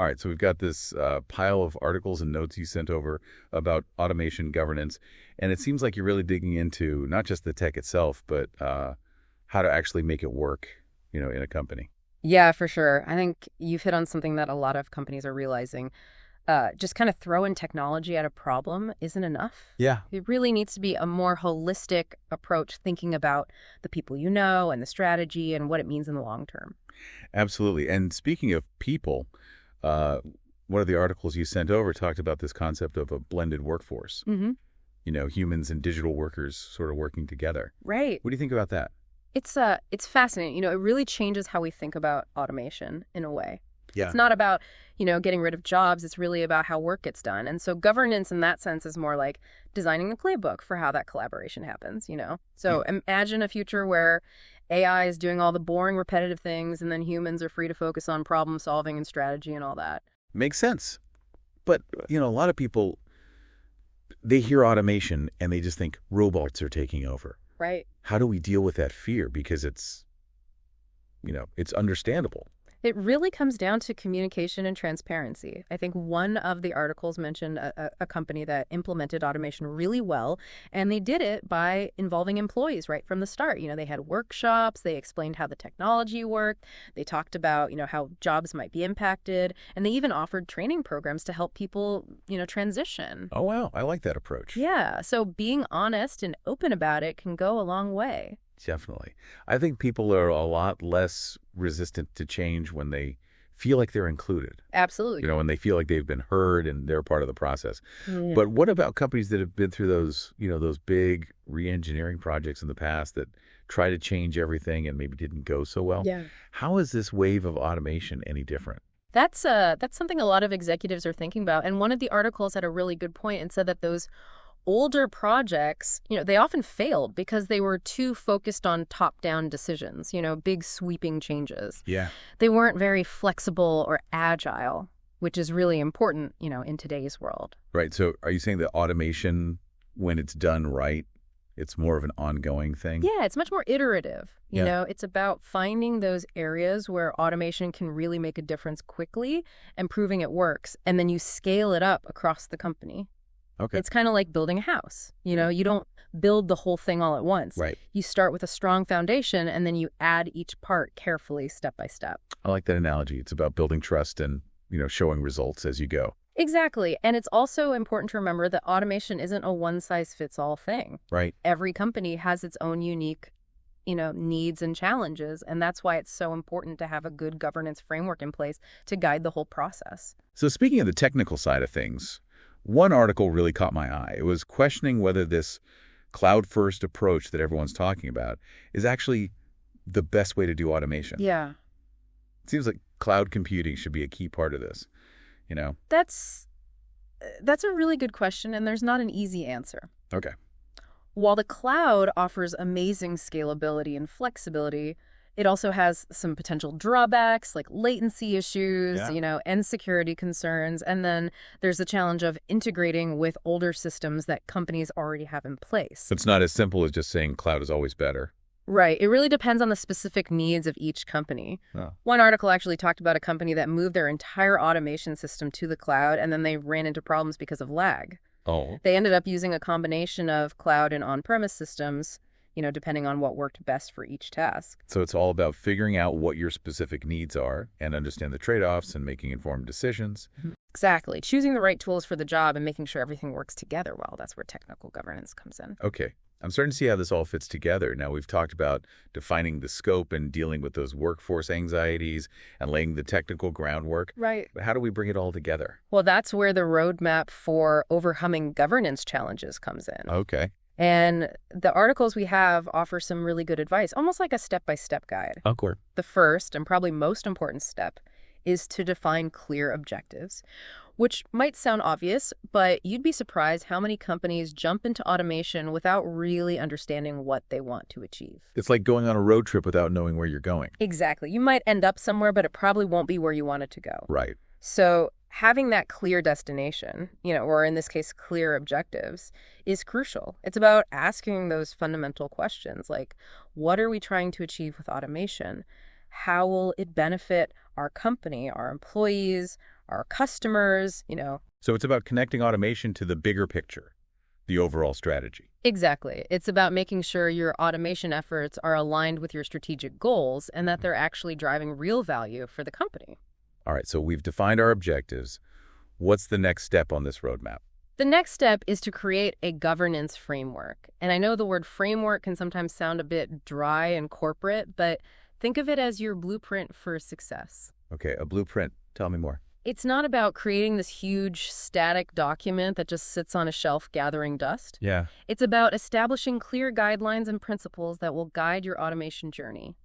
All right, so we've got this pile of articles and notes you sent over about automation governance, and it seems like you're really digging into not just the tech itself, but how to actually make it work, in a company. Yeah, for sure. I think you've hit on something that a lot of companies are realizing. Just kind of throwing technology at a problem isn't enough. Yeah. It really needs to be a more holistic approach, thinking about the people you know and the strategy and what it means in the long term. Absolutely. And speaking of people, uh, one of the articles you sent over talked about this concept of a blended workforce, Hmm. humans and digital workers sort of working together. Right. What do you think about that? It's fascinating. It really changes how we think about automation in a way. It's Yeah. not about, getting rid of jobs. It's really about how work gets done. And so governance in that sense is more like designing the playbook for how that collaboration happens. Yeah. So imagine a future where AI is doing all the boring, repetitive things, and then humans are free to focus on problem solving and strategy and all that. Makes sense. But, a lot of people, they hear automation and they just think robots are taking over. Right. How do we deal with that fear? Because it's understandable. It really comes down to communication and transparency. I think one of the articles mentioned a company that implemented automation really well, and they did it by involving employees right from the start. They had workshops, they explained how the technology worked, they talked about, how jobs might be impacted, and they even offered training programs to help people, transition. Oh, wow. I like that approach. Yeah, so being honest and open about it can go a long way. Definitely. I think people are a lot less resistant to change when they feel like they're included, Absolutely. when they feel like they've been heard and they're part of the process. Yeah. But what about companies that have been through those big re-engineering projects in the past that try to change everything and maybe didn't go so well? Yeah. How is this wave of automation any different? That's something a lot of executives are thinking about. And one of the articles had a really good point and said that those older projects, they often failed because they were too focused on top-down decisions, big sweeping changes. Yeah. They weren't very flexible or agile, which is really important, in today's world. Right. So are you saying that automation, when it's done right, it's more of an ongoing thing? Yeah, it's much more iterative. Yeah. It's about finding those areas where automation can really make a difference quickly and proving it works. And then you scale it up across the company. Okay. It's kind of like building a house. You don't build the whole thing all at once. Right. You start with a strong foundation and then you add each part carefully, step by step. I like that analogy. It's about building trust and, showing results as you go. Exactly. And it's also important to remember that automation isn't a one-size-fits-all thing. Right. Every company has its own unique, needs and challenges. And that's why it's so important to have a good governance framework in place to guide the whole process. So speaking of the technical side of things, one article really caught my eye. It was questioning whether this cloud-first approach that everyone's talking about is actually the best way to do automation. Yeah. It seems like cloud computing should be a key part of this. That's a really good question, and there's not an easy answer. Okay. While the cloud offers amazing scalability and flexibility, it also has some potential drawbacks like latency issues, Yeah. And security concerns. And then there's the challenge of integrating with older systems that companies already have in place. So it's not as simple as just saying cloud is always better. Right. It really depends on the specific needs of each company. Oh. One article actually talked about a company that moved their entire automation system to the cloud, and then they ran into problems because of lag. Oh. They ended up using a combination of cloud and on-premise systems, depending on what worked best for each task. So it's all about figuring out what your specific needs are and understand the trade-offs and making informed decisions. Exactly. Choosing the right tools for the job and making sure everything works together well. That's where technical governance comes in. Okay. I'm starting to see how this all fits together. Now, we've talked about defining the scope and dealing with those workforce anxieties and laying the technical groundwork. Right. But how do we bring it all together? Well, that's where the roadmap for overcoming governance challenges comes in. Okay. And the articles we have offer some really good advice, almost like a step-by-step guide. Okay. The first and probably most important step is to define clear objectives, which might sound obvious, but you'd be surprised how many companies jump into automation without really understanding what they want to achieve. It's like going on a road trip without knowing where you're going. Exactly. You might end up somewhere, but it probably won't be where you want it to go. Right. So having that clear destination, or in this case, clear objectives, is crucial. It's about asking those fundamental questions like, what are we trying to achieve with automation? How will it benefit our company, our employees, our customers, So it's about connecting automation to the bigger picture, the overall strategy. Exactly. It's about making sure your automation efforts are aligned with your strategic goals and that they're actually driving real value for the company. All right, so we've defined our objectives. What's the next step on this roadmap? The next step is to create a governance framework. And I know the word framework can sometimes sound a bit dry and corporate, but think of it as your blueprint for success. Okay, a blueprint. Tell me more. It's not about creating this huge static document that just sits on a shelf gathering dust. Yeah. It's about establishing clear guidelines and principles that will guide your automation journey.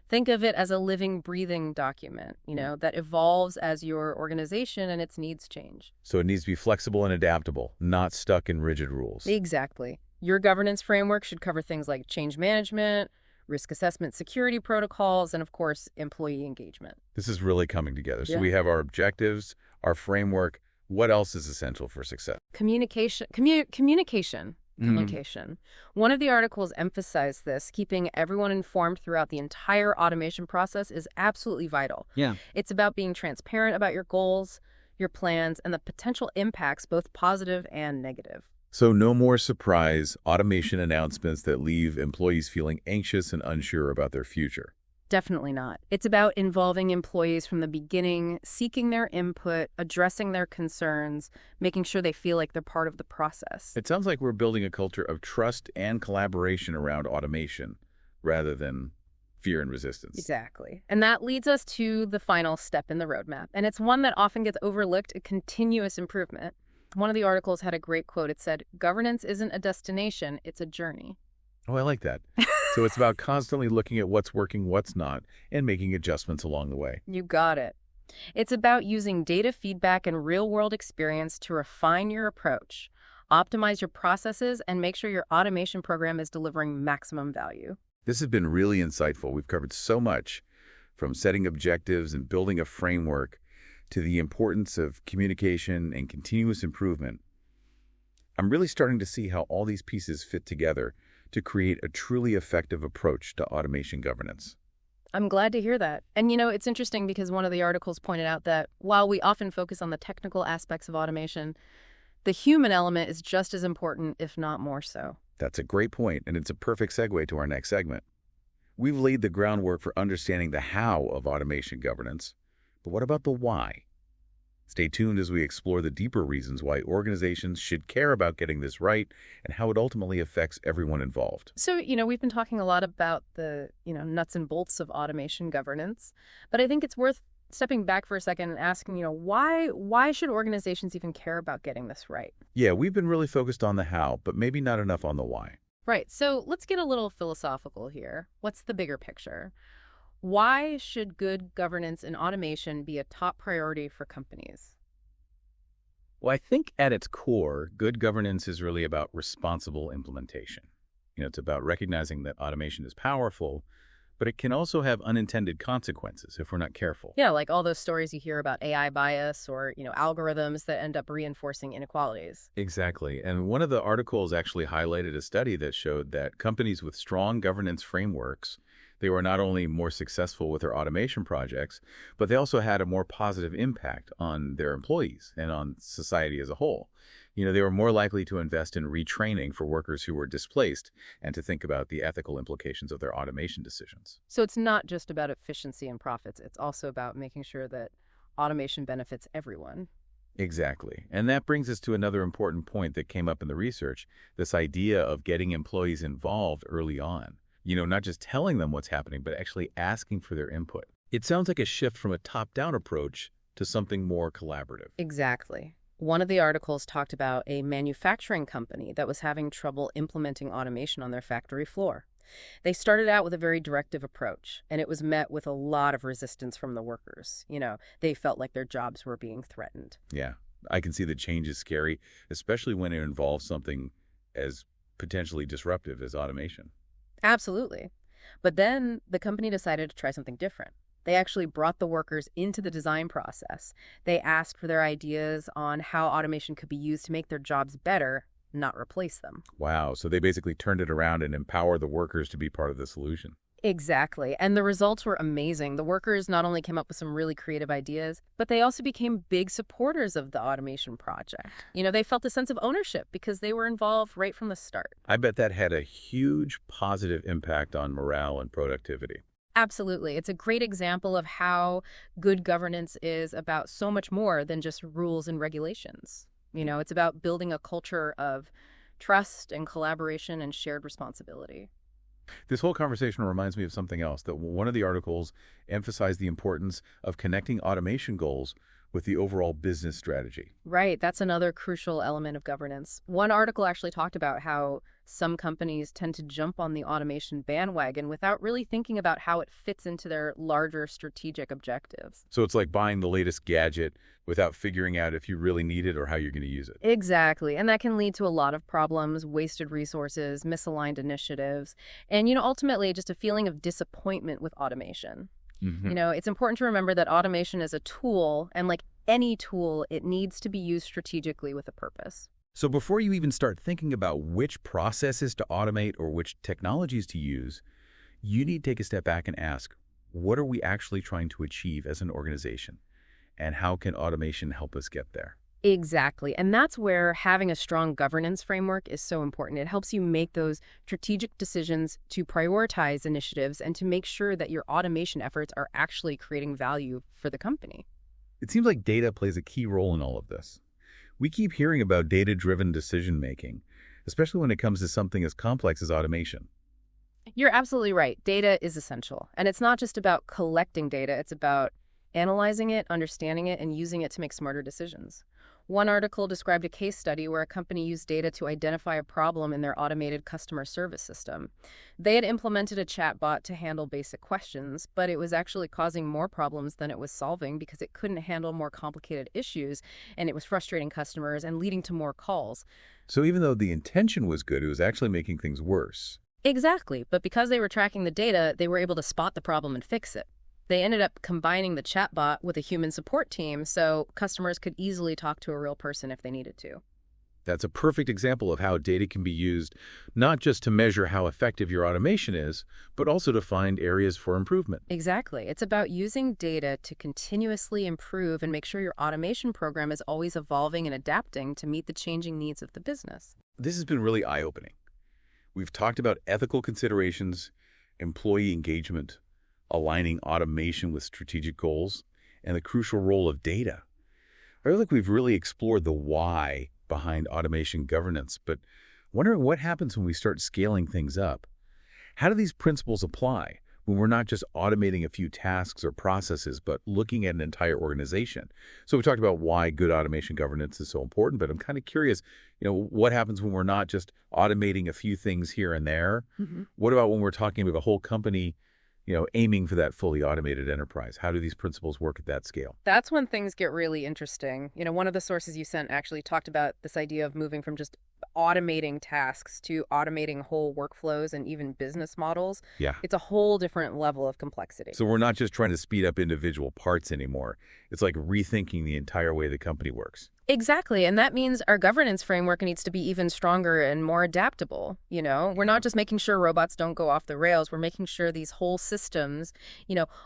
Think of it as a living, breathing document, that evolves as your organization and its needs change. So it needs to be flexible and adaptable, not stuck in rigid rules. Exactly. Your governance framework should cover things like change management, risk assessment, security protocols, and of course, employee engagement. This is really coming together. So Yeah. we have our objectives, our framework. What else is essential for success? Communication. Communication. One of the articles emphasized this. Keeping everyone informed throughout the entire automation process is absolutely vital. Yeah. It's about being transparent about your goals, your plans, and the potential impacts, both positive and negative. So no more surprise automation announcements that leave employees feeling anxious and unsure about their future. Definitely not. It's about involving employees from the beginning, seeking their input, addressing their concerns, making sure they feel like they're part of the process. It sounds like we're building a culture of trust and collaboration around automation rather than fear and resistance. Exactly. And that leads us to the final step in the roadmap. And it's one that often gets overlooked, a continuous improvement. One of the articles had a great quote. It said, "Governance isn't a destination, it's a journey." Oh, I like that. So it's about constantly looking at what's working, what's not, and making adjustments along the way. You got it. It's about using data feedback and real-world experience to refine your approach, optimize your processes, and make sure your automation program is delivering maximum value. This has been really insightful. We've covered so much, from setting objectives and building a framework to the importance of communication and continuous improvement. I'm really starting to see how all these pieces fit together to create a truly effective approach to automation governance. I'm glad to hear that. And it's interesting because one of the articles pointed out that while we often focus on the technical aspects of automation, the human element is just as important, if not more so. That's a great point, and it's a perfect segue to our next segment. We've laid the groundwork for understanding the how of automation governance, but what about the why? Stay tuned as we explore the deeper reasons why organizations should care about getting this right and how it ultimately affects everyone involved. So, we've been talking a lot about the, nuts and bolts of automation governance, but I think it's worth stepping back for a second and asking, why should organizations even care about getting this right? Yeah, we've been really focused on the how, but maybe not enough on the why. Right. So let's get a little philosophical here. What's the bigger picture? Why should good governance in automation be a top priority for companies? Well, I think at its core, good governance is really about responsible implementation. It's about recognizing that automation is powerful, but it can also have unintended consequences if we're not careful. Yeah, like all those stories you hear about AI bias or, algorithms that end up reinforcing inequalities. Exactly. And one of the articles actually highlighted a study that showed that companies with strong governance frameworks, they were not only more successful with their automation projects, but they also had a more positive impact on their employees and on society as a whole. They were more likely to invest in retraining for workers who were displaced and to think about the ethical implications of their automation decisions. So it's not just about efficiency and profits. It's also about making sure that automation benefits everyone. Exactly. And that brings us to another important point that came up in the research, this idea of getting employees involved early on. Not just telling them what's happening, but actually asking for their input. It sounds like a shift from a top-down approach to something more collaborative. Exactly. One of the articles talked about a manufacturing company that was having trouble implementing automation on their factory floor. They started out with a very directive approach, and it was met with a lot of resistance from the workers. They felt like their jobs were being threatened. Yeah, I can see the change is scary, especially when it involves something as potentially disruptive as automation. Absolutely. But then the company decided to try something different. They actually brought the workers into the design process. They asked for their ideas on how automation could be used to make their jobs better, not replace them. Wow, so they basically turned it around and empowered the workers to be part of the solution. Exactly. And the results were amazing. The workers not only came up with some really creative ideas, but they also became big supporters of the automation project. They felt a sense of ownership because they were involved right from the start. I bet that had a huge positive impact on morale and productivity. Absolutely. It's a great example of how good governance is about so much more than just rules and regulations. It's about building a culture of trust and collaboration and shared responsibility. This whole conversation reminds me of something else, that one of the articles emphasized the importance of connecting automation goals with the overall business strategy. Right. That's another crucial element of governance. One article actually talked about how some companies tend to jump on the automation bandwagon without really thinking about how it fits into their larger strategic objectives. So it's like buying the latest gadget without figuring out if you really need it or how you're going to use it. Exactly. And that can lead to a lot of problems, wasted resources, misaligned initiatives, and, ultimately just a feeling of disappointment with automation. It's important to remember that automation is a tool, and like any tool, it needs to be used strategically with a purpose. So before you even start thinking about which processes to automate or which technologies to use, you need to take a step back and ask, what are we actually trying to achieve as an organization? And how can automation help us get there? Exactly. And that's where having a strong governance framework is so important. It helps you make those strategic decisions to prioritize initiatives and to make sure that your automation efforts are actually creating value for the company. It seems like data plays a key role in all of this. We keep hearing about data-driven decision-making, especially when it comes to something as complex as automation. You're absolutely right. Data is essential. And it's not just about collecting data. It's about analyzing it, understanding it, and using it to make smarter decisions. One article described a case study where a company used data to identify a problem in their automated customer service system. They had implemented a chatbot to handle basic questions, but it was actually causing more problems than it was solving because it couldn't handle more complicated issues, and it was frustrating customers and leading to more calls. So even though the intention was good, it was actually making things worse. Exactly, but because they were tracking the data, they were able to spot the problem and fix it. They ended up combining the chatbot with a human support team so customers could easily talk to a real person if they needed to. That's a perfect example of how data can be used not just to measure how effective your automation is, but also to find areas for improvement. Exactly. It's about using data to continuously improve and make sure your automation program is always evolving and adapting to meet the changing needs of the business. This has been really eye-opening. We've talked about ethical considerations, employee engagement, aligning automation with strategic goals, and the crucial role of data. I feel like we've really explored the why behind automation governance, but wondering what happens when we start scaling things up. How do these principles apply when we're not just automating a few tasks or processes, but looking at an entire organization? So we talked about why good automation governance is so important, but I'm kind of curious, what happens when we're not just automating a few things here and there? What about when we're talking about a whole company aiming for that fully automated enterprise? How do these principles work at that scale? That's when things get really interesting. One of the sources you sent actually talked about this idea of moving from just automating tasks to automating whole workflows and even business models. Yeah. It's a whole different level of complexity. So we're not just trying to speed up individual parts anymore. It's like rethinking the entire way the company works. Exactly. And that means our governance framework needs to be even stronger and more adaptable. We're not just making sure robots don't go off the rails. We're making sure these whole systems,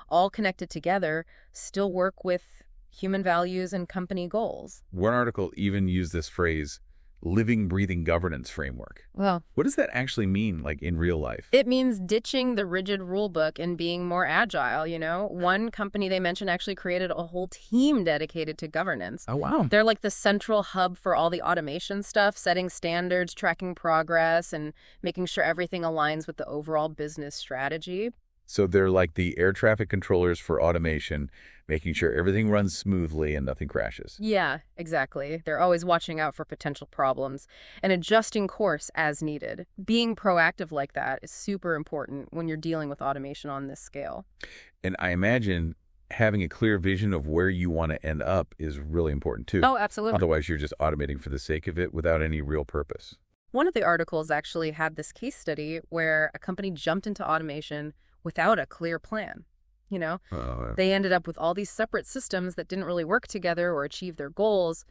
all connected together, still work with human values and company goals. One article even used this phrase, living, breathing governance framework. Well, what does that actually mean, like in real life? It means ditching the rigid rule book and being more agile, One company they mentioned actually created a whole team dedicated to governance. Oh, wow. They're like the central hub for all the automation stuff, setting standards, tracking progress, and making sure everything aligns with the overall business strategy. So they're like the air traffic controllers for automation, making sure everything runs smoothly and nothing crashes. Yeah, exactly. They're always watching out for potential problems and adjusting course as needed. Being proactive like that is super important when you're dealing with automation on this scale. And I imagine having a clear vision of where you want to end up is really important too. Oh, absolutely. Otherwise, you're just automating for the sake of it without any real purpose. One of the articles actually had this case study where a company jumped into automation without a clear plan. They ended up with all these separate systems that didn't really work together or achieve their goals.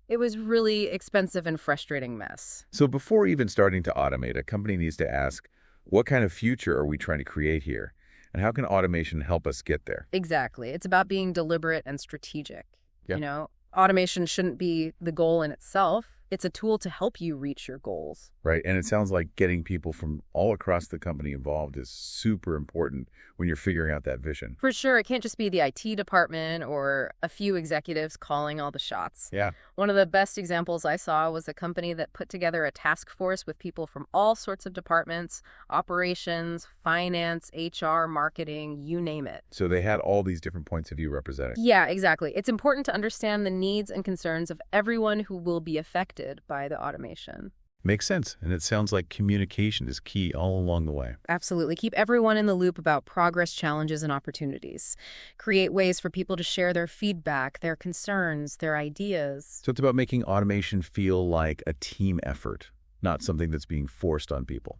It was really expensive and frustrating mess. So before even starting to automate, a company needs to ask, What kind of future are we trying to create here? And how can automation help us get there? Exactly. It's about being deliberate and strategic. Yeah. You know, automation shouldn't be the goal in itself. It's a tool to help you reach your goals. Right. And it sounds like getting people from all across the company involved is super important when you're figuring out that vision. For sure, it can't just be the IT department or a few executives calling all the shots. Yeah. One of the best examples I saw was a company that put together a task force with people from all sorts of departments, operations, finance, HR, marketing, you name it. So they had all these different points of view represented. Yeah, exactly. It's important to understand the needs and concerns of everyone who will be affected by the automation. Makes sense. And it sounds like communication is key all along the way. Absolutely. Keep everyone in the loop about progress, challenges, and opportunities. Create ways for people to share their feedback, their concerns, their ideas. So it's about making automation feel like a team effort, not something that's being forced on people.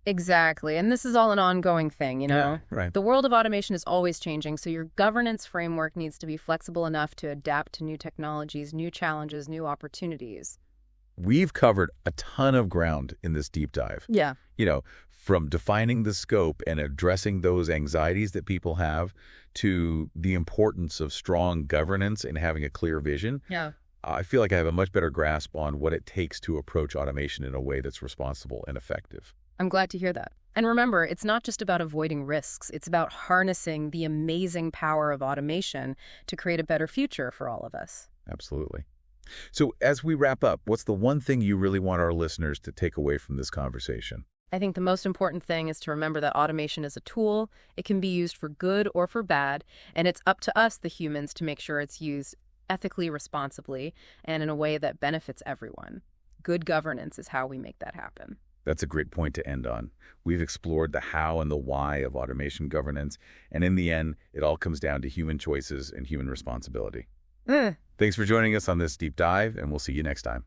Exactly. And this is all an ongoing thing, you know? Yeah, right. The world of automation is always changing, so your governance framework needs to be flexible enough to adapt to new technologies, new challenges, new opportunities. We've covered a ton of ground in this deep dive. Yeah. From defining the scope and addressing those anxieties that people have to the importance of strong governance and having a clear vision. Yeah. I feel like I have a much better grasp on what it takes to approach automation in a way that's responsible and effective. I'm glad to hear that. And remember, it's not just about avoiding risks. It's about harnessing the amazing power of automation to create a better future for all of us. Absolutely. So as we wrap up, what's the one thing you really want our listeners to take away from this conversation? I think the most important thing is to remember that automation is a tool. It can be used for good or for bad, and it's up to us, the humans, to make sure it's used ethically, responsibly, and in a way that benefits everyone. Good governance is how we make that happen. That's a great point to end on. We've explored the how and the why of automation governance, and in the end, it all comes down to human choices and human responsibility. Thanks for joining us on this deep dive, and we'll see you next time.